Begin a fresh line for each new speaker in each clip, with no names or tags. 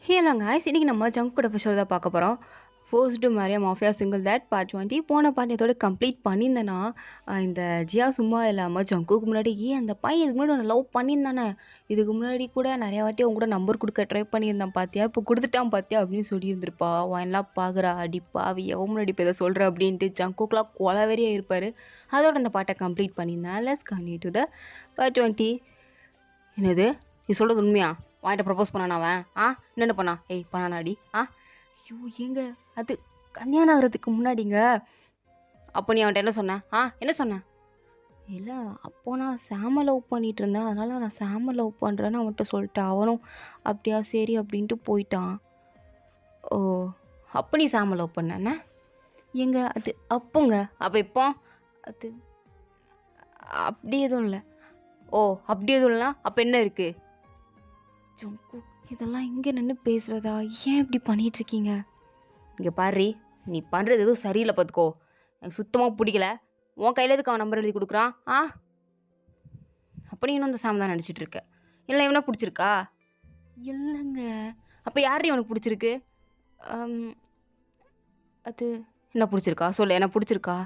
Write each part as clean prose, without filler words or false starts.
Hello guys, இன்னைக்கு நம்ம junk food episode தான் பார்க்க போகிறோம். ஃபர்ஸ்ட்டு மாரியா மாஃபியா சிங்கிள் தேட் பார்ட் 20 போன பார்ட் இதோட கம்ப்ளீட் பண்ணியிருந்தேன்னா இந்த ஜியா சும்மா இல்லாமல் ஜங்குக்கு முன்னாடி அந்த பையன் இதுக்கு முன்னாடி ஒன்று லவ் பண்ணியிருந்தானே, இதுக்கு முன்னாடி கூட நிறையா வாட்டி அவங்க கூட நம்பர் கொடுக்க ட்ரை பண்ணியிருந்தான் பார்த்தியா, இப்போ கொடுத்துட்டான் பார்த்தியா அப்படின்னு சொல்லியிருந்திருப்பா. அவன்லாம் பார்க்குறா அடி பாவி எவன் முன்னாடி இப்போ இதை சொல்கிற அப்படின்ட்டு ஜங்குக்குலாம் கொலவெறியாக இருப்பார். அதோட அந்த பாட்டை கம்ப்ளீட் பண்ணியிருந்தேன். Let's continue to the part 20. என்னது நீ சொல்கிறது உண்மையா? வாங்கிட்ட ப்ரப்போஸ் பண்ணானா அவன்? என்னென்ன பண்ணா? பண்ணானாடி? ஐயோ ஏங்க, அது கல்யாணம் ஆகிறதுக்கு முன்னாடிங்க. அப்போ நீ அவன்கிட்ட என்ன சொன்ன? என்ன சொன்னேன்? இல்லை, அப்போ நான் சாம லவ் பண்ணிகிட்டு இருந்தேன், அதனால் நான் சாம லவ் பண்ணுறேன்னு அவன்கிட்ட சொல்லிட்டேன். அவனும் அப்படியா சரி அப்படின்ட்டு போயிட்டான். ஓ, அப்போ நீ சாம லவ் பண்ண? ஏங்க அது அப்போங்க. அப்போ இப்போ அது அப்படி எதுவும் இல்லை. ஓ, அப்படி எதுவும் இல்லைனா அப்போ என்ன இருக்குது? ஜங்கு, இதெல்லாம் இங்கே நின்று பேசுகிறதா? ஏன் இப்படி பண்ணிகிட்ருக்கீங்க? இங்கே பாரு, நீ பண்ணுறது எதுவும் சரியில்லை பார்த்துக்கோ. எனக்கு சுத்தமாக பிடிக்கல. உன் கையில் எதுக்கு அவன் நம்பர் எழுதி கொடுக்குறான்? அப்போ நீ இன்னும் அந்த சாம் தான் நடிச்சிட்ருக்க. இல்லை இவனா பிடிச்சிருக்கா? இல்லைங்க. அப்போ யார் இவனுக்கு பிடிச்சிருக்கு? அது என்ன பிடிச்சிருக்கா? சொல்லு, என்ன பிடிச்சிருக்கா?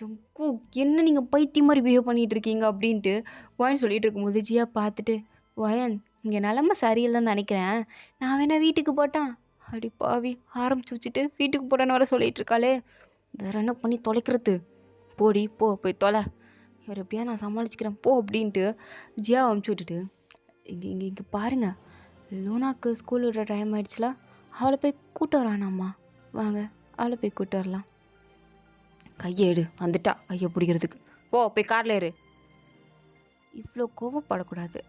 ஜங்கு, என்ன நீங்கள் பைத்தியம் மாதிரி பிஹேவ் பண்ணிகிட்டு இருக்கீங்க அப்படின்ட்டு வயன் சொல்லிகிட்டு இருக்கும்போது ஜியா பார்த்துட்டு, வயன் இங்கே நிலமை சரியில்லைன்னு நினைக்கிறேன், நான் வேணா வீட்டுக்கு போட்டான். அடி பாவி, ஆரம்பிச்சு வச்சுட்டு வீட்டுக்கு போட்டான்னு வர சொல்லிகிட்டு இருக்காளே, வேற என்ன பண்ணி தொலைக்கிறது? போடி போ, போய் தொலை, வேறு எப்படியா நான் சமாளிச்சுக்கிறேன் போ அப்படின்ட்டு ஜியா அமுச்சு விட்டுட்டு, இங்கே இங்கே இங்கே பாருங்கள், லூனாக்கு ஸ்கூல் விடுற டைம் ஆயிடுச்சுல, அவளை போய் கூட்டு வரானாம்மா. வாங்க அவளை போய் கூட்டு வரலாம். கையை எடு, வந்துட்டா கையை பிடிக்கிறதுக்கு. போய் காரில் ஏறு. இவ்வளோ கோவப்படக்கூடாது.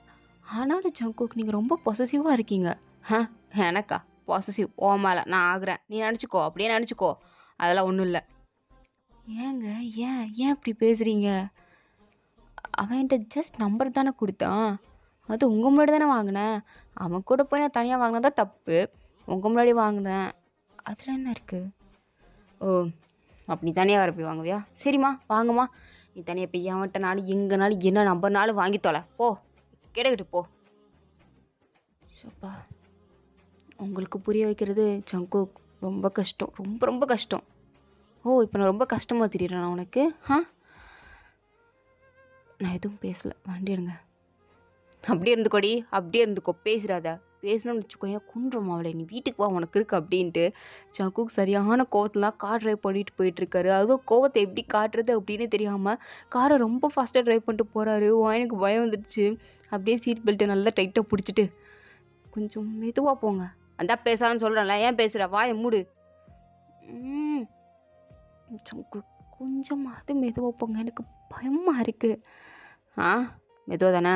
ஆனாலும் ஜங்குக்கு நீங்கள் ரொம்ப பொசசிவாக இருக்கீங்க. எனக்கா பொசசிவ்? ஓ மேலே நான் ஆகுறேன், நீ நினச்சிக்கோ, அப்படியே நினச்சிக்கோ, அதெல்லாம் ஒன்றும் இல்லை. ஏங்க, ஏன் ஏன் இப்படி பேசுகிறீங்க? அவன்கிட்ட ஜஸ்ட் நம்பர் தானே கொடுத்தான், அது உங்கள் முன்னாடி தானே வாங்கினேன். அவன் கூட போய் நான் தனியாக வாங்கினா தான் தப்பு, உங்கள் முன்னாடி வாங்கினேன், அதில் என்ன இருக்குது? ஓ, அப்படி தனியாக வர போய் வாங்குவியா? சரிம்மா வாங்கம்மா, நீ தனியாக போய் அவன்கிட்ட நானும் எங்கேனாலும் என்ன நம்பர்னாலும் வாங்கி தொலை, போ கேட்டுக்கிட்டு போ. சப்பா, உங்களுக்கு புரிய வைக்கிறது ஜங்கு ரொம்ப கஷ்டம், ரொம்ப ரொம்ப கஷ்டம். ஓ, இப்போ நான் ரொம்ப கஷ்டமாக தெரியுறேன் உனக்கு? நான் எதுவும் பேசலை, வண்டி எடுங்க. அப்படியே இருந்துக்கோடி, அப்படியே இருந்துக்கோ, பேசுகிறாத. பேசணும்னு வச்சுக்கோங்க குன்றும் அவளை, நீ வீட்டுக்கு வா உனக்கு இருக்கு அப்படின்ட்டு ஜங்குக்கு சரியான கோவத்தெலாம் கார் ட்ரைவ் பண்ணிட்டு போயிட்டுருக்காரு. அதுவும் கோவத்தை எப்படி காட்டுறது அப்படின்னு தெரியாமல் காரை ரொம்ப ஃபாஸ்ட்டாக ட்ரைவ் பண்ணிட்டு போகிறாரு. எனக்கு பயம் வந்துடுச்சு. அப்படியே சீட் பெல்ட்டை நல்லா டைட்டாக பிடிச்சிட்டு, கொஞ்சம் மெதுவாக போங்க. அதான் பேசான்னு சொல்கிறேன்ல, ஏன் பேசுகிற? வாயை மூடு. ஜங்கு, கொஞ்சமாவது மெதுவாக போங்க, எனக்கு பயமாக இருக்குது. மெதுவாக தானே,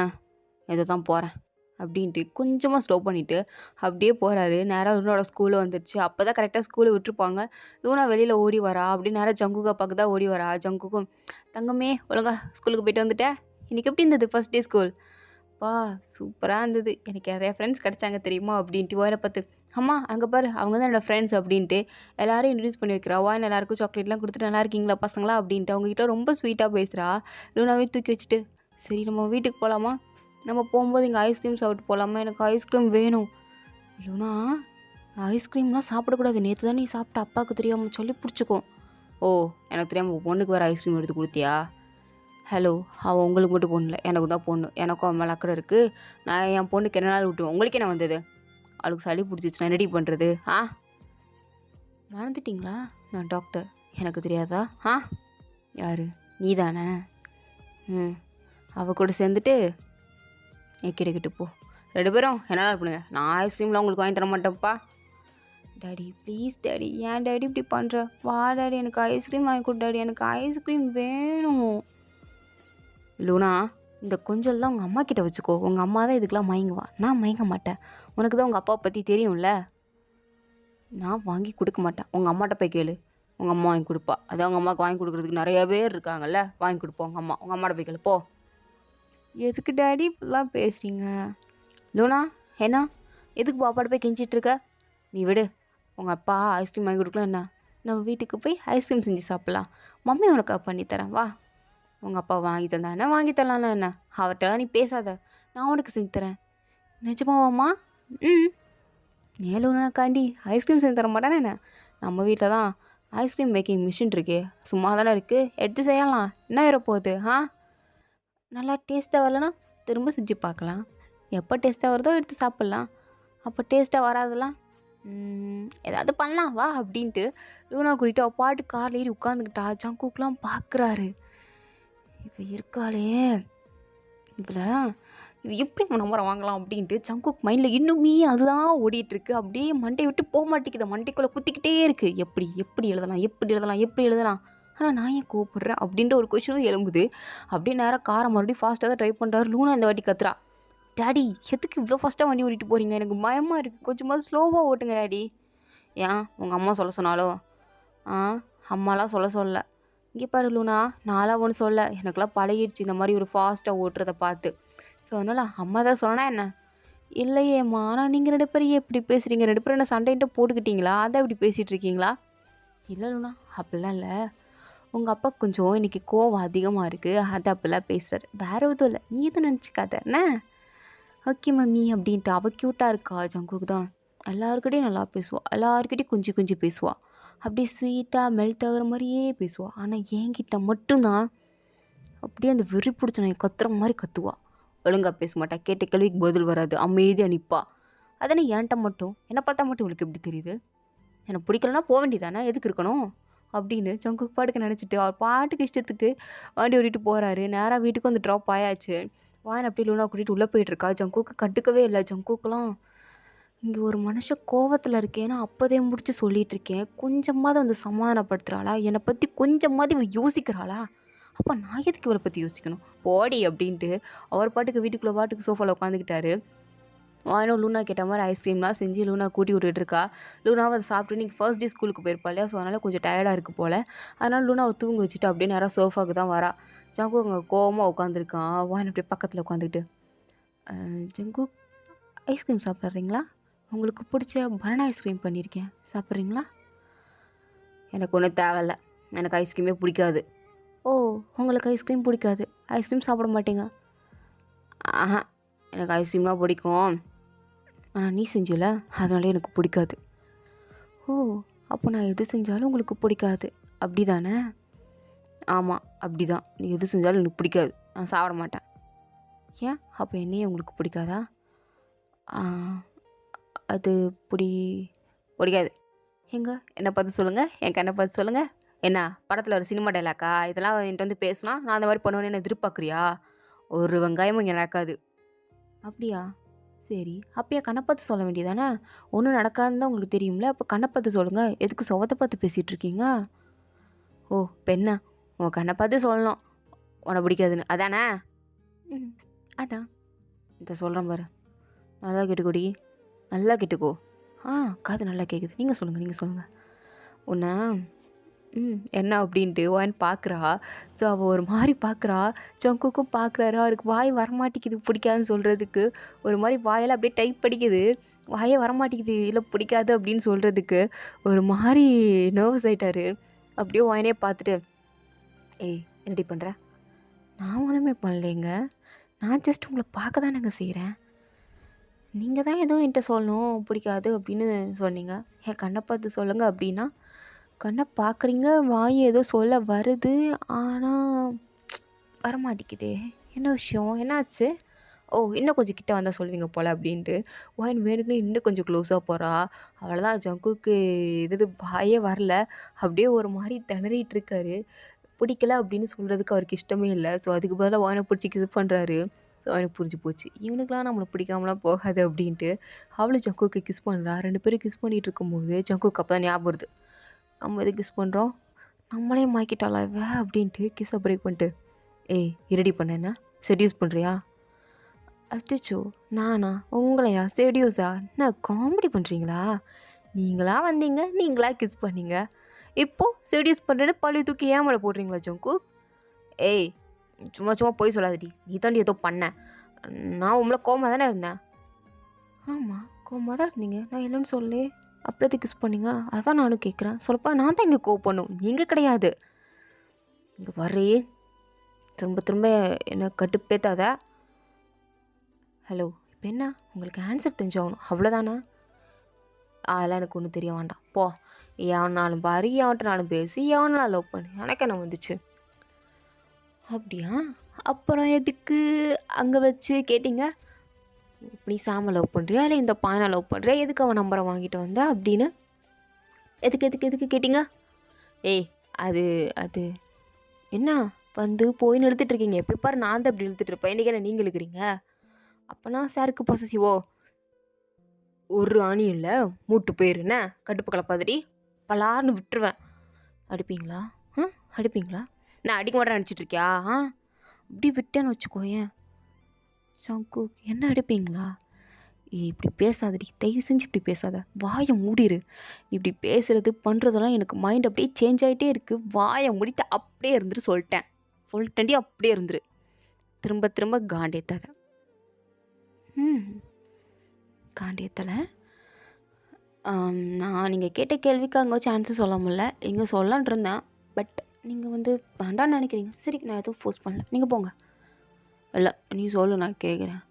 மெதுவாக தான் போகிறேன் அப்படின்ட்டு கொஞ்சமாக ஸ்லோ பண்ணிவிட்டு அப்படியே போகிறாரு. நேராக லூனோட ஸ்கூலு வந்துடுச்சு. அப்போ தான் கரெக்டாக ஸ்கூலை விட்டுருப்பாங்க. லூனா வெளியில் ஓடி வரா. அப்படி நேராக ஜங்குக்கா பார்க்க தான் ஓடி வரா. ஜங்குக்கும், தங்கமே ஒழுங்கா ஸ்கூலுக்கு போயிட்டு வந்துட்டேன், இன்றைக்கி எப்படி இருந்தது ஃபஸ்ட் டே ஸ்கூல்? சூப்பராக இருந்தது, எனக்கு நிறைய ஃப்ரெண்ட்ஸ் கிடச்சாங்க தெரியுமா அப்படின்ட்டு வாயில பார்த்து, அம்மா அங்கே பாரு அவங்க தான் என்னோடய ஃப்ரெண்ட்ஸ் அப்படின்ட்டு எல்லோரும் இன்ட்ரடியூஸ் பண்ணி வைக்கிறா. வாயில் எல்லாருக்கும் சாக்லேட்லாம் கொடுத்துட்டு நல்லா இருக்கீங்களா பசங்களா அப்படின்ட்டு அவங்ககிட்ட ரொம்ப ஸ்வீட்டாக பேசுகிறா. லூனாவே தூக்கி வச்சுட்டு, சரி நம்ம வீட்டுக்கு போகலாமா? நம்ம போகும்போது இங்கே ஐஸ்கிரீம் சாப்பிட்டு போகலாமா? எனக்கு ஐஸ்கிரீம் வேணும். லூனா, ஐஸ்கிரீம்லாம் சாப்பிடக்கூடாது, நேற்று தான் நீ சாப்பிட்ட, அப்பாவுக்கு தெரியாமல் சொல்லி பிடிச்சிக்கோ. ஓ, எனக்கு தெரியாமல் பொண்ணுக்கு வேறு ஐஸ்கிரீம் எடுத்து கொடுத்தியா? ஹலோ, அவள் உங்களுக்கு மட்டும் பொண்ணு இல்லை, எனக்கு தான் பொண்ணு, எனக்கும் அவன் மேலே அக்கறை இருக்குது. நான் என் பொண்ணுக்கு என்ன நாள் விட்டுவேன், உங்களுக்கு என்ன வந்தது? அவளுக்கு சளி பிடிச்சிச்சு, நான் ரெடி பண்ணுறது. மறந்துட்டிங்களா? நான் டாக்டர், எனக்கு தெரியாதா? யார்? நீ தானே? அவள் கூட சேர்ந்துட்டு கிட்ட போ, 2 பேரும் என்னால் பண்ணுங்க. நான் ஐஸ்கிரீம்லாம் உங்களுக்கு வாங்கி தர மாட்டேன்ப்பா. டாடி ப்ளீஸ் டாடி, ஏன் டாடி இப்படி பண்ணுற? வா டாடி, எனக்கு ஐஸ்கிரீம் வாங்கி கொடு டாடி, எனக்கு ஐஸ்கிரீம் வேணும். லூனா, இந்த கொஞ்சம்லாம் உங்கள் அம்மா கிட்ட வச்சுக்கோ, உங்கள் அம்மா தான் இதுக்கெலாம் மயங்குவா, நான் மயங்க மாட்டேன். உனக்கு தான் உங்கள் அப்பாவை பற்றி தெரியும்ல. நான் வாங்கி கொடுக்க மாட்டேன், உங்கள் அம்மாட்ட போய் கேளு, உங்கள் அம்மா வாங்கி கொடுப்பா. அதான் உங்கள் அம்மாவுக்கு வாங்கி கொடுக்குறதுக்கு நிறைய பேர் இருக்காங்கல்ல, வாங்கி கொடுப்போம் உங்கள் அம்மாட்ட போய் கேளு போ. எதுக்கு டாடி இப்படிலாம் பேசுகிறீங்க? லூனா, என்ன எதுக்கு பாப்பாட்ட போய் கெஞ்சிட்ருக்க? நீ விடு, உங்கள் அப்பா ஐஸ்கிரீம் வாங்கி கொடுக்கலாம், என்ன நம்ம வீட்டுக்கு போய் ஐஸ்கிரீம் செஞ்சு சாப்பிட்லாம், மம்மி உனக்கு பண்ணித்தரேன் வா. உங்கள் அப்பா வாங்கி தந்தா என்ன, வாங்கி தரலாம்ல என்ன, அவர்கிட்டலாம் நீ பேசாத, நான் உனக்கு செஞ்சு தரேன். நிஜமாவாம்மா? ஏன் லூனாக்காண்டி ஐஸ்கிரீம் செஞ்சு தர மாட்டானே என்ன? நம்ம வீட்டில் தான் ஐஸ்கிரீம் மேக்கிங் மிஷின் இருக்கே, சும்மா தானே இருக்குது, எடுத்து செய்யலாம், என்ன வரப்போகுது ஆ? நல்லா டேஸ்ட்டாக வரலனா திரும்ப செஞ்சு பார்க்கலாம். எப்போ டேஸ்ட்டாக வருதோ எடுத்து சாப்பிட்லாம். அப்போ டேஸ்ட்டாக வராதெல்லாம் ஏதாவது பண்ணலாம் வா அப்படின்ட்டு லூனா கூட்டிகிட்டு அவள் பாட்டு காரில் ஏறி உட்காந்துக்கிட்டா. ஜங்குக்லாம் பார்க்குறாரு. இப்போ இருக்காளே இவளை இவ எப்படி நம்பரை வாங்கலாம் அப்படின்ட்டு ஜங்குக் மைண்டில் இன்னுமே அதுதான் ஓடிட்டுருக்கு. அப்படியே மண்டையை விட்டு போக மாட்டேங்குது, மண்டைக்குள்ளே குத்திக்கிட்டே இருக்குது. எப்படி எப்படி எழுதலாம் எப்படி எழுதலாம் எப்படி எழுதலாம், ஆனால் நான் ஏன் கூப்பிட்றேன் அப்படின்ற ஒரு கொஷினும் எழும்புது. அப்படியே நேராக காரை மறுபடியும் ஃபாஸ்ட்டாக தான் ட்ரைவ் பண்ணுறாரு. லூனா இந்த வாட்டி கத்துறா, டாடி எதுக்கு இவ்வளோ ஃபாஸ்ட்டாக வண்டி ஓட்டிட்டு போகிறீங்க, எனக்கு பயமாக இருக்குது, கொஞ்சமாவது ஸ்லோவாக ஓட்டுங்க டாடி. ஏன் உங்கள் அம்மா சொல்ல சொன்னாலோ? ஆ, அம்மாலாம் சொல்ல இங்கே பாரு லூனா, நான்லாம் ஒன்றும் சொல்ல, எனக்குலாம் பழகிடுச்சு இந்த மாதிரி ஒரு ஃபாஸ்ட்டாக ஓட்டுறதை பார்த்து. ஸோ அதனால் அம்மா தான் சொன்னா என்ன? இல்லையேம்மா, ஆனால் நீங்கள் 2 பேரும் எப்படி பேசுகிறீங்க, 2 பேரும் என்ன சண்டைன்ட்டு போட்டுக்கிட்டீங்களா, அதான் இப்படி பேசிகிட்டு இருக்கீங்களா? இல்லை லூனா அப்படிலாம் இல்லை, உங்கள் அப்பா கொஞ்சம் இன்றைக்கி கோவம் அதிகமாக இருக்குது, அதை அப்படிலாம் பேசுகிறாரு, வேறு எதுவும் இல்லை, நீ எதுவும் நினச்சிக்காத என்ன. ஓகே மம்மி அப்படின்ட்டு அவள் க்யூட்டாக இருக்கா. ஜங்குக்கு தான் எல்லாருக்கிட்டையும் நல்லா பேசுவாள், எல்லாருக்கிட்டையும் கொஞ்சம் கொஞ்சம் பேசுவாள், அப்படியே ஸ்வீட்டாக மெல்ட் ஆகிற மாதிரியே பேசுவாள். ஆனால் என்கிட்ட மட்டும்தான் அப்படியே அந்த வெறி பிடிச்ச நான் கத்துற மாதிரி கத்துவா. ஒழுங்காக பேச மாட்டா, கேட்ட கேள்விக்கு பதில் வராது, அமைதியாக நிற்பா. அதனை என்கிட்ட மட்டும் என்னை பார்த்தா மட்டும் இவளுக்கு எப்படி தெரியுது, எனக்கு பிடிக்கலன்னா போக வேண்டியதானே, எதுக்கு இருக்கணும் அப்படின்னு ஜங்குக்கு பாட்டுக்கு நினச்சிட்டு அவர் பாட்டுக்கு இஷ்டத்துக்கு வண்டி ஓட்டிட்டு போகிறாரு. நேராக வீட்டுக்கு வந்து ட்ராப் ஆயாச்சு. வாயன் அப்படி லூனா கூட்டிகிட்டு உள்ளே போயிட்டுருக்கா. ஜங்குக்கு கட்டுக்கவே இல்லை. ஜங்குக்கெலாம் இங்கே ஒரு மனுஷன் கோவத்தில் இருக்கேன்னா அப்போதே முடிச்சு சொல்லிகிட்டு இருக்கேன், கொஞ்சமாவது வந்து சமாதானப்படுத்துகிறாளா, என்னை பற்றி கொஞ்சமாவது இவ யோசிக்கிறாளா, அப்போ நான் எதுக்கு இவளை பற்றி யோசிக்கணும், போடி அப்படின்ட்டு அவர் பாட்டுக்கு வீட்டுக்குள்ளே பாட்டுக்கு சோஃபாவில் உட்காந்துக்கிட்டாரு. வாயினும் லூனா கேட்ட மாதிரி ஐஸ்கிரீம்லாம் செஞ்சு லூனா கூட்டி விட்டுட்டுருக்கா. லூனாவை அதை சாப்பிட்டு நீங்கள் ஃபர்ஸ்ட் டே ஸ்கூலுக்கு போயிருப்பா இல்லையா, ஸோ அதனால் கொஞ்சம் டயர்டாக இருக்குது போல். அதனால் லூனாவை தூங்க வச்சுட்டு அப்படியே நேராக சோஃபாவுக்கு தான் வரா. ஜங்கு அங்கே கோவமாக உட்காந்துருக்கான். வாயின் அப்படியே பக்கத்தில் உட்காந்துக்கிட்டு, ஜங்கு ஐஸ்கிரீம் சாப்பிட்றீங்களா, உங்களுக்கு பிடிச்ச பனானா ஐஸ்கிரீம் பண்ணியிருக்கேன், சாப்பிட்றீங்களா? எனக்கு ஒன்றும் தேவையில்ல, எனக்கு ஐஸ்கிரீமே பிடிக்காது. ஓ, உங்களுக்கு ஐஸ்கிரீம் பிடிக்காது, ஐஸ்கிரீம் சாப்பிட மாட்டீங்க? ஆஹா, எனக்கு ஐஸ்கிரீம்லாம் பிடிக்கும், ஆனால் நீ செஞ்சல அதனால எனக்கு பிடிக்காது. ஓ, அப்போ நான் எது செஞ்சாலும் உங்களுக்கு பிடிக்காது அப்படி தானே? ஆமாம் அப்படி தான், நீ எது செஞ்சாலும் எனக்கு பிடிக்காது, நான் சாப்பிட மாட்டேன். ஏன் அப்போ என்னையே உங்களுக்கு பிடிக்காதா? அது பிடிக்காது. எங்க என்னை பார்த்து சொல்லுங்கள், என் கண்ணை பார்த்து சொல்லுங்கள். என்ன படத்தில் ஒரு சினிமா டைலாக்கா இதெல்லாம் என்கிட்ட வந்து பேசுனா நான் அந்த மாதிரி பண்ணுவேன்னு என்ன எதிர்பார்க்குறியா? ஒரு வெங்காயமும் இங்கே நடக்காது. அப்படியா, சரி அப்போ என் கண்ணை பார்த்து சொல்ல வேண்டியதானே, ஒன்றும் நடக்காதுன்னு தான் உங்களுக்கு தெரியும்ல, அப்போ கண்ணை பார்த்து சொல்லுங்கள், எதுக்கு சுவத்தை பார்த்து பேசிகிட்டு இருக்கீங்க? ஓ பெண்ணா, உன் கண்ணை பார்த்து சொல்லணும் உனக்கு பிடிக்காதுன்னு அதானே? ம், அதான் இதை சொல்கிறேன் பாரு, நல்லா கேட்டுக்கோடி, நல்லா கேட்டுக்கோ. காது நல்லா கேட்குது, நீங்கள் சொல்லுங்கள் உன்னை என்ன அப்படின்ட்டு வான்னு பார்க்குறா. ஸோ அவள் ஒரு மாதிரி பார்க்குறா. ஜங்குக்கும் பார்க்குறாரு, அவருக்கு வாய் வரமாட்டேங்குது பிடிக்காதுன்னு சொல்கிறதுக்கு, ஒரு மாதிரி வாயெல்லாம் அப்படியே டைப் படிக்குது, வாயே வரமாட்டேங்குது இல்லை பிடிக்காது அப்படின்னு சொல்கிறதுக்கு, ஒரு மாதிரி நர்வஸ் ஆகிட்டாரு. அப்படியே வாயினே பார்த்துட்டு, ஏய் என்னடி பண்ணுற? நான் ஒன்றுமே பண்ணலைங்க, நான் ஜஸ்ட் உங்களை பார்க்க தானேங்க செய்கிறேன், நீங்கள் தான் எதுவும் என்கிட்ட சொல்லணும் பிடிக்காது அப்படின்னு சொன்னீங்க, என் கண்ணை பார்த்து சொல்லுங்கள் அப்படின்னா கண்ணை பார்க்குறீங்க, வாய் ஏதோ சொல்ல வருது ஆனால் வரமாட்டேங்குதே, என்ன விஷயம் என்னாச்சு? ஓ இன்னும் கொஞ்சம் கிட்ட வந்தால் சொல்லுவீங்க போல் அப்படின்ட்டு வாயின் வேணுக்குன்னு இன்னும் கொஞ்சம் க்ளோஸாக போகிறா. அவ்வளோதான், ஜங்குக்கு இது வாயே வரல, அப்படியே ஒரு மாதிரி திணறிட்டு இருக்காரு. பிடிக்கல அப்படின்னு சொல்கிறதுக்கு அவருக்கு இஷ்டமே இல்லை. ஸோ அதுக்கு பதிலாக வாயினை பிடிச்சி கிஸ் பண்ணுறாரு. ஸோ அவனுக்கு புரிஞ்சு போச்சு, இவனுக்கெலாம் நம்மளை பிடிக்காமலாம் போகாது அப்படின்ட்டு அவளும் ஜங்குக்கு கிஸ் பண்ணுறா. 2 பேரும் கிஸ் பண்ணிகிட்டு இருக்கும்போது ஜங்குக்கு அப்போ தான் ஞாபகம் வருது, நம்ம எது கிஸ் பண்ணுறோம், நம்மளே மாக்கிட்டாளா இவ அப்படின்ட்டு கிஸ்ஸை பிரேக் பண்ணிட்டு, ஏய் ரெடி பண்ண, என்ன செடியூஸ் பண்ணுறியா? அச்சோ நானா உங்களையா செடியூஸா, என்ன காமெடி பண்ணுறீங்களா? நீங்களா வந்தீங்க, நீங்களா கிஸ் பண்ணீங்க, இப்போது செடியூஸ் பண்ணுறேன்னு பழி தூக்கி ஏன் மேலே போடுறீங்களா ஜங்கு? ஏய் சும்மா சும்மா போய் சொல்லாதடி, நீ தாண்டி ஏதோ பண்ண, நான் உங்களை கோமா தானே இருந்தேன். ஆமாம் கோமா தான் இருந்தீங்க, நான் என்னன்னு சொல்லு, அப்புறம் எதுக்கு கிஸ் பண்ணீங்க, அதான் நானும் கேட்குறேன், சொல்லப்போனால் நான் தான் இங்கே கோவப்படணும், நீங்கள் கிடையாது. இங்கே வர்றே திரும்ப திரும்ப என்ன கட்டுப்பேத்தாத. ஹலோ இப்போ என்ன உங்களுக்கு ஆன்சர் தெரிஞ்சாகணும் அவ்வளோதானே? அதெல்லாம் எனக்கு ஒன்றும் தெரிய வேண்டாம் போ. எவனாலும் பாரு, எவன்ட்டனாலும் பேசி, எவனாலும் லவ் பண்ணு, எனக்கு என்ன வந்துச்சு. அப்படியா? அப்புறம் எதுக்கு அங்கே வச்சு கேட்டிங்க? நீ சாம லவ் பண்ணுறியா இல்லை இந்த பானை லவ் பண்ணுறியா, எதுக்கு அவன் நம்பரை வாங்கிட்டு வந்தா அப்படின்னு எதுக்கு எதுக்கு எதுக்கு கேட்டிங்க? ஏய் அது அது என்ன வந்து போயின்னு இழுத்துட்டு இருக்கீங்க? எப்படி பாரு நான் தான் இப்படி இழுத்துட்டு இருப்பேன், இன்றைக்கி என்ன நீங்கள் இழுக்கிறீங்க? அப்போனா சாருக்கு பொசசிவோ? ஒரு ஆணி இல்லை மூட்டு போயிருண்ணே, கடுப்பு கலப்பாதடி, பலார்னு விட்டுருவேன். அடிப்பீங்களா? அடிப்பீங்களா? நான் அடிக்க மாட்டேன் நினச்சிட்டு இருக்கியா? அப்படி விட்டேன்னு வச்சுக்கோயேன். சங்கு என்ன அடிப்பீங்களா? இப்படி பேசாதடி, தயவு செஞ்சு இப்படி பேசாத, வாயை மூடிரு. இப்படி பேசுறது பண்ணுறதெல்லாம் எனக்கு மைண்ட் அப்படியே சேஞ்ச் ஆகிட்டே இருக்குது. வாயை மூடிட்டு அப்படியே இருந்துட்டு சொல்லிட்டேன்டி, அப்படியே இருந்துரு. திரும்ப திரும்ப காண்டேத்தாத. காண்டேத்தலை. நான் நீங்கள் கேட்ட கேள்விக்கு அங்கே வச்சு ஆன்சர் சொல்ல முடியல, இங்கே சொல்லலான் இருந்தேன். பட் நீங்கள் வந்து வேண்டான்னு நினைக்கிறீங்க. சரி, நான் எதுவும் ஃபோர்ஸ் பண்ணல, நீங்கள் போங்க. இல்லை நீ சொல்லு, நான் கேட்குறேன்.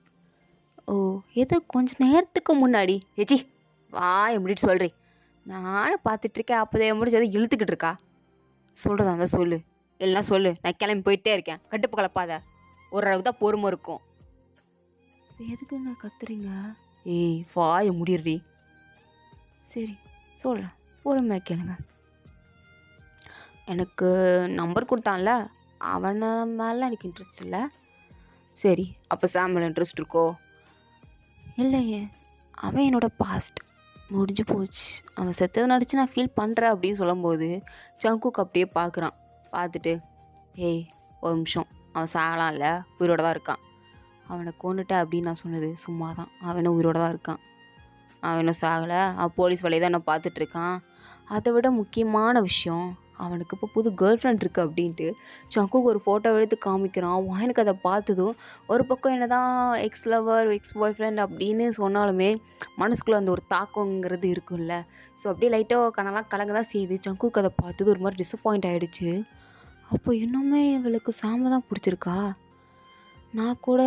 ஓ ஏதோ கொஞ்சம் நேரத்துக்கு முன்னாடி ஏச்சி வா எப்படிட்டு சொல்கிறேன், நானும் பார்த்துட்ருக்கேன். அப்போதே முடிச்சு எதை இழுத்துக்கிட்டு இருக்கா? சொல்கிறதா இருந்தால் சொல்லு, இல்லைனா சொல்லு, நான் கிளம்பி போயிட்டே இருக்கேன். கட்டுப்பு கலப்பாத, ஓரளவுக்கு தான் பொறுமை இருக்கும். எதுக்குங்க கத்துறீங்க? ஏய் வாயை முடிடுறி. சரி சொல்கிறேன், பொறுமையாக கேளுங்க. எனக்கு நம்பர் கொடுத்தான்ல, அவனை மேலே எனக்கு இன்ட்ரெஸ்ட் இல்லை. சரி, அப்போ சாம் மேலே இன்ட்ரெஸ்ட் இருக்கோ? இல்லையே, அவன் என்னோடய பாஸ்ட், முடிஞ்சு போச்சு. அவன் செத்ததை நடிச்சு நான் ஃபீல் பண்ணுறேன் அப்படின்னு சொல்லும்போது ஜங்குக் அப்படியே பார்க்குறான். பார்த்துட்டு ஏய் ஒரு நிமிஷம், அவன் சாகலாம்ல, உயிரோடு தான் இருக்கான். அவனை கொண்டுட்டேன் அப்படின்னு நான் சொன்னது சும்மா தான். அவனும் உயிரோடு தான் இருக்கான், அவன் இன்னும் சாகலை. அவன் போலீஸ் வேலையை தான் நான் பார்த்துட்ருக்கான். அதை விட முக்கியமான விஷயம், அவனுக்கு இப்போ புது கேர்ள் ஃப்ரெண்ட் இருக்குது அப்படின்ட்டு ஜங்குக்கு ஒரு ஃபோட்டோ எடுத்து காமிக்கிறான். எனக்கு அதை பார்த்ததும் ஒரு பக்கம் என்ன தான் எக்ஸ் லவர் எக்ஸ் பாய் ஃப்ரெண்ட் அப்படின்னு சொன்னாலுமே மனசுக்குள்ளே அந்த ஒரு தாக்கங்கிறது இருக்குல்ல. ஸோ அப்படியே லைட்டாக கனெல்லாம் கலங்க தான் செய்யுது. ஜங்குக்கு அதை பார்த்தது ஒரு மாதிரி டிசப்பாயிண்ட் ஆகிடுச்சு. அப்போ இன்னுமே இவளுக்கு சாம தான் பிடிச்சிருக்கா? நான் கூட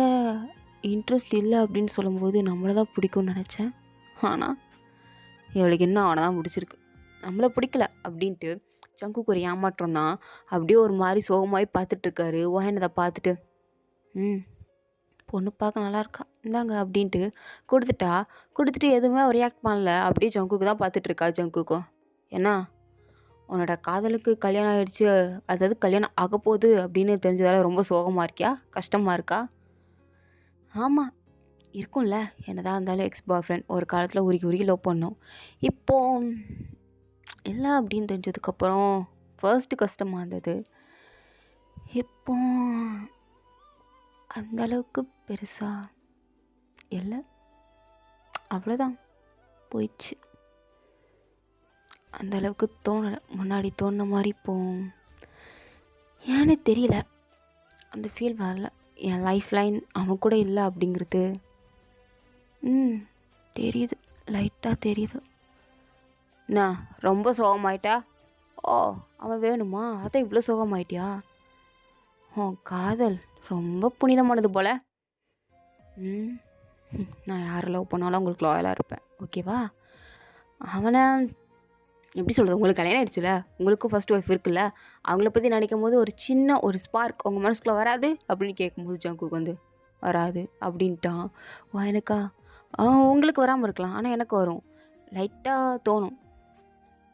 இன்ட்ரெஸ்ட் இல்லை அப்படின்னு சொல்லும்போது நம்மளை தான் பிடிக்கும்னு நினச்சேன். ஆனால் இவளுக்கு இன்னும் அவனை தான் பிடிச்சிருக்கு, நம்மளை பிடிக்கல அப்படின்ட்டு ஜங்குக்கு ஒரு ஏமாற்றம் தான். அப்படியே ஒரு மாதிரி சோகமாகி பார்த்துட்ருக்காரு. ஓஹன் அதை பார்த்துட்டு பொண்ணு பார்க்க நல்லா இருக்கா, இந்தாங்க அப்படின்ட்டு கொடுத்துட்டு எதுவுமே அவர் ரியாக்ட் பண்ணல. அப்படியே ஜங்குக்கு தான் பார்த்துட்ருக்கா. ஜங்குக்கும் என்ன உன்னோட காதலுக்கு கல்யாணம் ஆகிடுச்சு, அதாவது கல்யாணம் ஆக போகுது அப்படின்னு தெரிஞ்சதால ரொம்ப சோகமாக இருக்கியா, கஷ்டமாக இருக்கா? ஆமாம் இருக்கும்ல, என்னதான் இருந்தாலும் எக்ஸ் பாய் ஃப்ரெண்ட் ஒரு காலத்தில் உருகி லவ் பண்ணோம். இப்போது இல்லை அப்படின்னு தெரிஞ்சதுக்கப்புறம் ஃபர்ஸ்ட்டு கஷ்டமாக இருந்தது. இப்போ அந்தளவுக்கு பெருசாக இல்லை, அவ்வளோதான், போயிடுச்சு. அந்தளவுக்கு தோணலை, முன்னாடி தோணுன மாதிரி இப்போ ஏன்னு தெரியல, அந்த ஃபீல் வரல. என் லைஃப் லைன் அவன் கூட இல்லை அப்படிங்கிறது தெரியுது, லைட்டாக தெரியுது. என்ன ரொம்ப சோகமாயிட்டா? ஓ அவன் வேணுமா, அதான் இவ்வளோ சோகமாயிட்டியா? காதல் ரொம்ப புனிதமானது போல். நான் யாரை லவ் பண்ணாலும் உங்களுக்கு லாயலாக இருப்பேன், ஓகேவா? அவனை எப்படி சொல்கிறது, உங்களுக்கு கல்யாணம் ஆகிடுச்சுல, உங்களுக்கும் ஃபர்ஸ்ட் ஒய்ஃப் இருக்குல்ல, அவங்கள பற்றி நினைக்கும் போது ஒரு சின்ன ஒரு ஸ்பார்க் உங்கள் மனசுக்குள்ளே வராது அப்படின்னு கேட்கும்போது ஜங்குக்கு வந்து வராது அப்படின்ட்டான். எனக்கா உங்களுக்கு வராமல் இருக்கலாம், ஆனால் எனக்கு வரும், லைட்டாக தோணும்.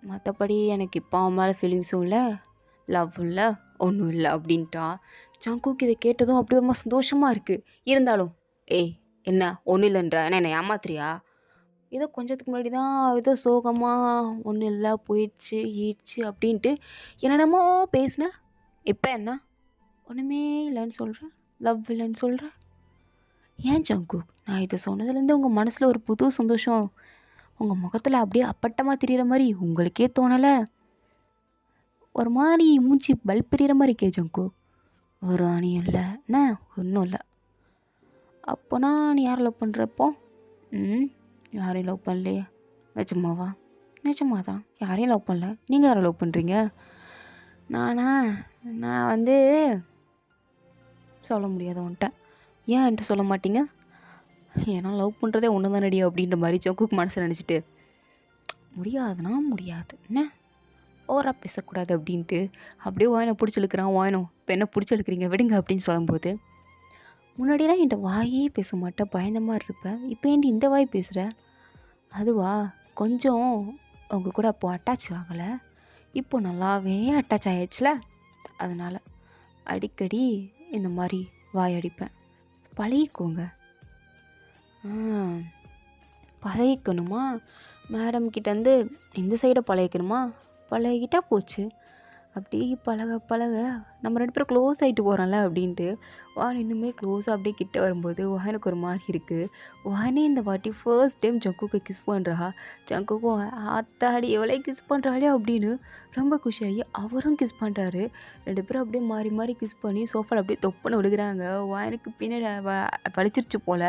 மற்றபடி எனக்கு இப்போ அவன் மேலே ஃபீலிங்ஸும் இல்லை, லவ் இல்லை, ஒன்றும் இல்லை அப்படின்ட்டா. ஜங்குக்கு இதை கேட்டதும் அப்படி ரொம்ப சந்தோஷமாக இருக்குது. இருந்தாலும் ஏய் என்ன ஒன்றும் இல்லைன்ற, என்ன ஏமாத்துறியா? ஏதோ கொஞ்சத்துக்கு முன்னாடி தான் ஏதோ சோகமாக ஒன்றும் இல்லை போயிடுச்சு ஈடுச்சு அப்படின்ட்டு என்னென்னமோ பேசினேன். இப்போ என்ன ஒன்றுமே இல்லைன்னு சொல்கிறேன், லவ் இல்லைன்னு சொல்கிறேன். ஏன் ஜங்கு, நான் இதை சொன்னதுலேருந்து உங்கள் மனசில் ஒரு புது சந்தோஷம் உங்கள் முகத்தில் அப்படியே அப்பட்டமாக தெரிகிற மாதிரி உங்களுக்கே தோணலை? ஒரு மாதிரி மூஞ்சி பல்ப் எறிகிற மாதிரி இருக்கே ஜங்கு. ஒரு ஆணியும் இல்லை என்ன, ஒன்றும் இல்லை. அப்போனா நீ யாரை லவ் பண்ணுறப்போ? யாரையும் லவ் பண்ணலையே. நிஜமாவா? நிஜமா தான், யாரையும் லவ் பண்ணல. நீங்கள் யாரை லவ் பண்ணுறீங்க? நான் வந்து சொல்ல முடியாது உன்ட்ட. ஏன் என்கிட்ட சொல்ல மாட்டீங்க? ஏன்னா லவ் பண்ணுறதே ஒன்று தான் நடியும் அப்படின்ற மாதிரி ஜங்குக்கு மனசை நினச்சிட்டு முடியாதுன்னா முடியாது. என்ன ஓவரா பேசக்கூடாது அப்படின்ட்டு அப்படியே வாயனை பிடிச்சி இழுக்கிறான். வாயனம் இப்போ என்ன பிடிச்சி இழுக்கிறீங்க விடுங்க அப்படின்னு சொல்லும்போது, முன்னாடியெல்லாம் என்கிட்ட வாயே பேச மாட்டேன், பயந்த மாதிரி இருப்பேன். இப்போ ஏன்டி இந்த வாய் பேசுகிற? அதுவா கொஞ்சம் அவங்க கூட அப்போ அட்டாச் ஆகலை, இப்போ நல்லாவே அட்டாச் ஆயிடுச்சுல, அதனால் அடிக்கடி இந்த மாதிரி வாய் அடிப்பேன். பழகிக்கோங்க. பழகிக்கணுமா? மேடம் கிட்டேருந்து இந்த சைடை பழகிக்கணுமா? பழகிக்கிட்டா போச்சு. அப்படி பழக பழக நம்ம 2 பேரும் க்ளோஸ் ஆகிட்டு போகிறோம்ல அப்படின்ட்டு வான் இன்னுமே க்ளோஸாக அப்படியே கிட்ட வரும்போது வானுக்கு ஒரு மாதிரி இருக்குது. வானே இந்த வாட்டி ஃபர்ஸ்ட் டைம் ஜங்குக்கு கிஸ் பண்ணுறா. ஜங்குக்கும் ஆத்தாடி எவ்வளோ கிஸ் பண்ணுறாளே அப்படின்னு ரொம்ப குஷியாகி அவரும் கிஸ் பண்ணுறாரு. 2 பேரும் அப்படியே மாறி மாறி கிஸ் பண்ணி சோஃபாவில் அப்படியே தொப்புன்னு விழுகிறாங்க. வானுக்கு பின்னாடி வலிச்சிருச்சு போல்.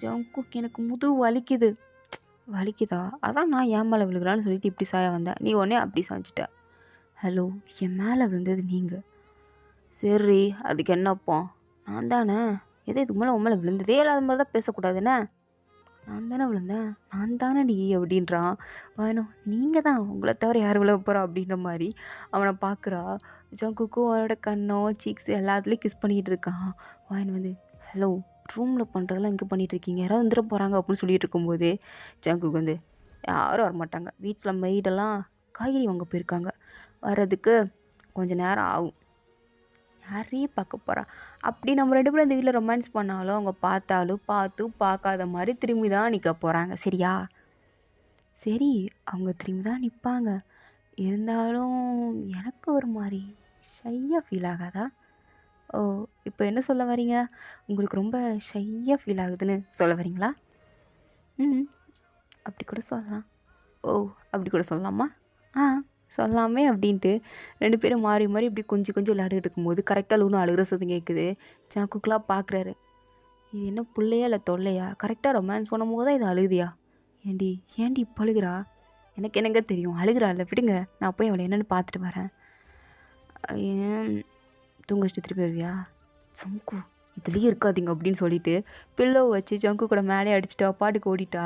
ஜங்குக்கு எனக்கு முதுகு வலிக்குது. வலிக்குதா? அதான் நான் ஏன் மேலே விழுகிறான்னு சொல்லிட்டு இப்படி சாய வந்தேன், நீ உடனே அப்படி சாய்ச்சிட்ட. ஹலோ, என் மேலே விழுந்தது நீங்கள். சரி அதுக்கு என்னப்பா? நான் தானே. எதோ இதுக்கு மேலே உன் மேலே விழுந்ததே இல்லாத மாதிரி தான் பேசக்கூடாதுண்ணே. நான் தானே விழுந்தேன், நான் தானே டி அப்படின்றான். வேணும் நீங்கள் தான், உங்களை தவிர யார் விழ போகிறா அப்படின்ற மாதிரி அவனை பார்க்குறா. ஜங்குக்கும் அவனோட கண்ணோ சீக்ஸ் எல்லாத்துலேயும் கிஸ் பண்ணிகிட்டு இருக்கான். வாயன் வந்து ஹலோ, ரூமில் பண்ணுறதெல்லாம் இங்கே பண்ணிகிட்ருக்கீங்க, யாராவது வந்துட போகிறாங்க அப்படின்னு சொல்லிட்டு இருக்கும்போது ஜங்குக்கு வந்து யாரும் வரமாட்டாங்க, வீட்டில் மெய்டெல்லாம் காய்கறி வாங்க போயிருக்காங்க, வர்றதுக்கு கொஞ்சம் நேரம் ஆகும், யாரையும் பார்க்க போகிறா. அப்படி நம்ம 2 பேரும் இந்த வீட்டில் ரொமான்ஸ் பண்ணாலும் அவங்க பார்த்தாலும் பார்க்காத மாதிரி திரும்பி தான் நிற்க போகிறாங்க. சரியா? சரி, அவங்க திரும்பி தான் நிற்பாங்க. இருந்தாலும் எனக்கு ஒரு மாதிரி ஷையாக ஃபீல் ஆகாதா? ஓ, இப்போ என்ன சொல்ல வரீங்க? உங்களுக்கு ரொம்ப ஷையாக ஃபீல் ஆகுதுன்னு சொல்ல வரீங்களா? அப்படி கூட சொல்லலாம். ஓ, அப்படி கூட சொல்லலாமா? சொல்லலாமே அப்படின்ட்டு 2 பேரும் மாறி மாறி இப்படி கொஞ்சம் விளையாடிட்டு இருக்கும்போது கரெக்டாக லூனா அழுகிற சத்தம் கேட்குது. ஜங்குக்குலாம் பார்க்குறாரு. இது என்ன பிள்ளையா இல்லை தொல்லையா? கரெக்டாக ரொமான்ஸ் பண்ணும்போது தான் இது அழுகுதியா? ஏண்டி இப்போ அழுகிறா? எனக்கு என்னங்க தெரியும், அழுகிறா இல்லை, விடுங்க, நான் போய் அவளை என்னென்னு பார்த்துட்டு வரேன். ஏன் தூங்க வச்சுட்டு திருப்பி வருவியா? ஜங்கு இதுலேயும் இருக்காதீங்க அப்படின்னு சொல்லிட்டு பில்லோ வச்சு ஜங்கு கூட மேலே அடிச்சுட்டா பாட்டுக்கு ஓடிட்டா.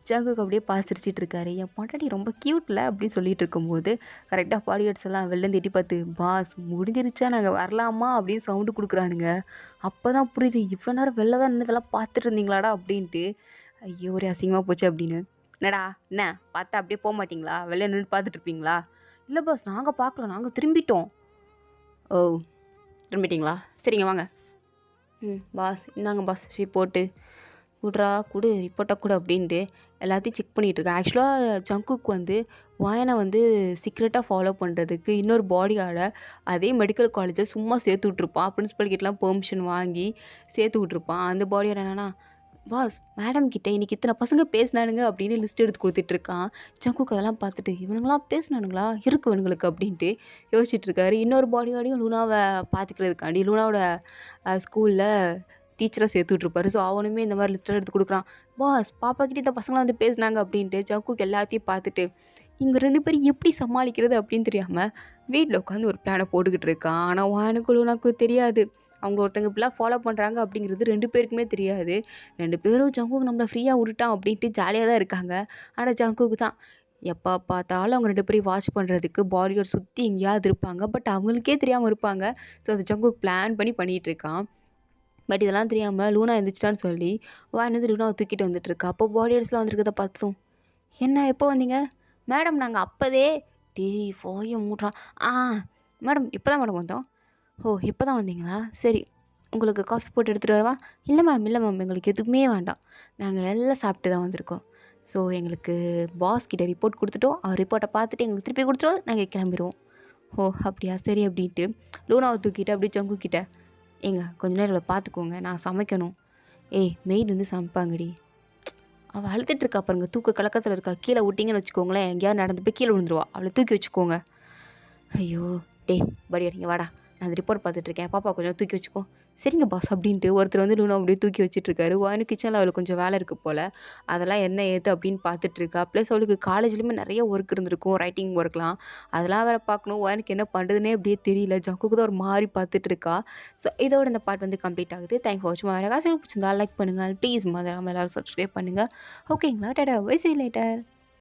ஜங்குக்கு அப்படியே பாசிரிச்சிட்டு இருக்காரு. என் பொண்டாட்டி ரொம்ப க்யூட்டில் அப்படின்னு சொல்லிட்டு இருக்கும்போது கரெக்டாக பாடி கார்ட்ஸ் எல்லாம் வெளிலேருந்து எட்டி பார்த்து, பாஸ் முடிஞ்சிருச்சா, நாங்கள் வரலாமா அப்படின்னு சவுண்டு கொடுக்குறானுங்க. அப்போ தான் புரியுது, இவ்வளோ நேரம் வெளில தான் நின்றதெல்லாம் பார்த்துட்டு இருந்தீங்களாடா அப்படின்ட்டு. ஐயோ ஒரே அசிங்கமாக போச்சு அப்படின்னு. என்னடா என்ன பார்த்தா அப்படியே போக மாட்டிங்களா? வெளில நின்று பார்த்துட்டு இருப்பீங்களா? இல்லை பாஸ், நாங்கள் பார்க்கல, நாங்கள் திரும்பிட்டோம். ஓ, திரும்பிட்டிங்களா? சரிங்க வாங்க. பாஸ் இந்தாங்க பாஸ் ரிப்போர்ட்டு, குடு ரிப்போர்ட்டாக கொடு அப்படின்ட்டு எல்லாத்தையும் செக் பண்ணிகிட்ருக்கேன். ஆக்சுவலாக ஜங்குக்கு வந்து வாயனை வந்து சீக்ரெட்டாக ஃபாலோ பண்ணுறதுக்கு இன்னொரு பாடி கார்டை அதே மெடிக்கல் காலேஜில் சும்மா சேர்த்து விட்ருப்பான். பிரின்ஸிபல் கிட்டலாம் பெர்மிஷன் வாங்கி சேர்த்து விட்ருப்பான். அந்த பாடி கார்டு என்னன்னா, பாஸ் மேடம் கிட்ட இன்றைக்கி இத்தனை பசங்க பேசினானுங்க அப்படின்னு லிஸ்ட் எடுத்து கொடுத்துட்ருக்கான். ஜங்குக்கு அதெல்லாம் பார்த்துட்டு இவனுங்களாம் பேசினானுங்களா இருக்கு இவனுங்களுக்கு அப்படின்ட்டு யோசிச்சுட்டு இருக்காரு. இன்னொரு பாடி கார்டையும் லூனாவை பார்த்துக்கிறதுக்காண்டி லூனாவோட ஸ்கூலில் டீச்சராக சேர்த்து விட்ருப்பாரு. ஸோ அவனுமே இந்த மாதிரி லிஸ்ட்டெல்லாம் எடுத்து கொடுக்குறான். பாஸ் பாப்பா கிட்டே இந்த பசங்களாம் வந்து பேசினாங்க அப்படின்ட்டு ஜங்குக்கு எல்லாத்தையும் பார்த்துட்டு இங்கே 2 பேரும் எப்படி சமாளிக்கிறது அப்படின்னு தெரியாமல் வீட்டில் உட்காந்து ஒரு பிளானை போட்டுக்கிட்டு இருக்கான். ஆனால் வானுக்கு லூனாக்கு தெரியாது, அவங்க ஒருத்தங்க இப்படிலாம் ஃபாலோ பண்ணுறாங்க அப்படிங்கிறது 2 பேருக்குமே தெரியாது. 2 பேரும் ஜங்குக்கு நம்மளை ஃப்ரீயாக விட்டுட்டான் அப்படின்ட்டு ஜாலியாக தான் இருக்காங்க. ஆனால் ஜங்குக்கு தான் எப்போ பார்த்தாலும் அவங்க 2 பேரையும் வாட்ச் பண்ணுறதுக்கு பாடி கார்டு சுற்றி எங்கேயாவது இருப்பாங்க. பட் அவங்களுக்கே தெரியாமல் இருப்பாங்க. ஸோ அது ஜங்குக்கு பிளான் பண்ணிகிட்டு இருக்கான். பட் இதெல்லாம் தெரியாமல் லூனா எழுந்திரிச்சிட்டான்னு சொல்லி வாயின் வந்து லூனாவை தூக்கிட்டு வந்துட்டுருக்கா. அப்போ பாடி கார்ட்ஸ்லாம் வந்துருக்கதை பார்த்தோம். என்ன எப்போ வந்தீங்க? மேடம் நாங்கள் அப்போதே ஃபோயை மூட்றான். மேடம் இப்போ தான் மேடம் வந்தோம். ஓ, இப்போ தான் வந்தீங்களா? சரி, உங்களுக்கு காஃபி போட்டு எடுத்துகிட்டு வரவா? இல்லை மேம் எங்களுக்கு எதுவுமே வேண்டாம், நாங்கள் எல்லாம் சாப்பிட்டு தான் வந்திருக்கோம். ஸோ எங்களுக்கு பாஸ் கிட்ட ரிப்போர்ட் கொடுத்துட்டோம், அவர் ரிப்போர்ட்டை பார்த்துட்டு எங்களுக்கு திருப்பி கொடுத்துருவோம், நாங்கள் கிளம்பிடுவோம். ஓ அப்படியா, சரி அப்படின்ட்டு லூனாவை தூக்கிட்டு அப்படி ஜங்கு கிட்ட, கொஞ்ச நேரம் இவளை பார்த்துக்கோங்க, நான் சமைக்கணும். மெய்டு வந்து சமைப்பாங்கடி. அவள் அழுத்துட்ருக்கா பாருங்க, தூக்க கலக்கத்தில் இருக்கா, கீழே விட்டிங்கன்னு வச்சுக்கோங்களேன், எங்கேயாவது நடந்து போய் கீழே விழுந்துருவா, அவளை தூக்கி வச்சுக்கோங்க. ஐயோ படி அடிங்க வாடா, நான் அந்த ரிப்போர்ட் பார்த்துட்ருக்கேன், பாப்பா கொஞ்சம் தூக்கி வச்சுக்கோ. சரிங்க பாஸ் அப்படின்ட்டு ஒருத்தர் வந்து லூனா அப்படியே தூக்கி வச்சுட்ருக்காரு. வாயின் கிச்சனில் அவளுக்கு கொஞ்சம் வேலை இருக்குது போல், அதெல்லாம் என்ன ஏது அப்படின்னு பார்த்துட்ருக்கா. ப்ளஸ் அவளுக்கு காலேஜ்லேயுமே நிறைய ஒர்க் இருந்திருக்கும், ரைட்டிங் ஒர்க்லாம், அதெல்லாம் வேறு பார்க்கணும். வாயினுக்கு என்ன பண்ணுறதுனே அப்படியே தெரியல. ஜங்குக்கு தான் ஒரு மாதிரி பார்த்துட்ருக்கா. ஸோ இதோட இந்த பார்ட் வந்து கம்ப்ளீட் ஆகுது. தேங்க் ஃபார் வாட்சிங். வேறு ஏதாச்சும் பிடிச்சிருந்தா லைக் பண்ணுங்கள் ப்ளீஸ். மறக்காமல் எல்லோரும் சப்ஸ்கிரைப் பண்ணுங்கள். ஓகேங்களா? Tata, bye, see you later.